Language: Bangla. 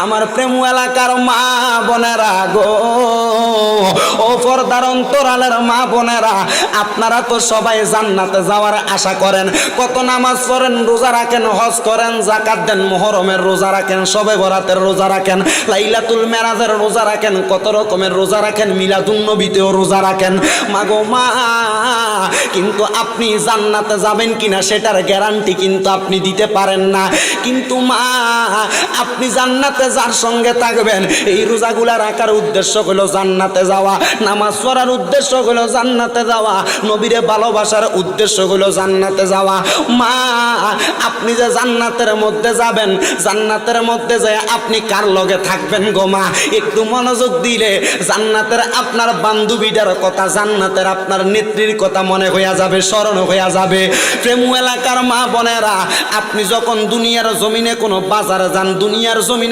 আমার প্রেম এলাকার মা বোনেরা গো, ও পর্দার অন্তরালের মা বোনেরা, আপনারা তো সবাই জান্নাতে যাওয়ার আশা করেন। কত নামাজ পড়েন, রোজা রাখেন, হজ করেন, যাকাত দেন, মুহররমের রোজা রাখেন, শবে বরাতের রোজা রাখেন, লাইলাতুল মেরাজের রোজা রাখেন, কত রকমের রোজা রাখেন, মিলাদুন নবীতেও রোজা রাখেন। মাগো মা, কিন্তু আপনি জান্নাতে যাবেন কিনা সেটার গ্যারান্টি কিন্তু আপনি দিতে পারেন না। কিন্তু মা, আপনি জান্নাতে যার সঙ্গে থাকবেন, এই রোজাগুলা রাখার উদ্দেশ্য হলো জান্নাতে যাওয়া, নামাজ পড়ার উদ্দেশ্য হলো জান্নাতে যাওয়া, নবীরে ভালোবাসার উদ্দেশ্য হলো জান্নাতে যাওয়া। মা, আপনি যে জান্নাতের মধ্যে যাবেন, জান্নাতের মধ্যে যায় আপনি কার লগে থাকবেন গো মা? একটু মনোযোগ দিলে জান্নাতের আপনার বান্ধবীটার কথা, জান্নাতের আপনার নেত্রীর কথা মনে হইয়া যাবে, স্মরণ হইয়া যাবে। প্রেম এলাকার মা বোনেরা, আপনি যখন দুনিয়ার জমিনে কোনো বাজারে যান, দুনিয়ার জমিনে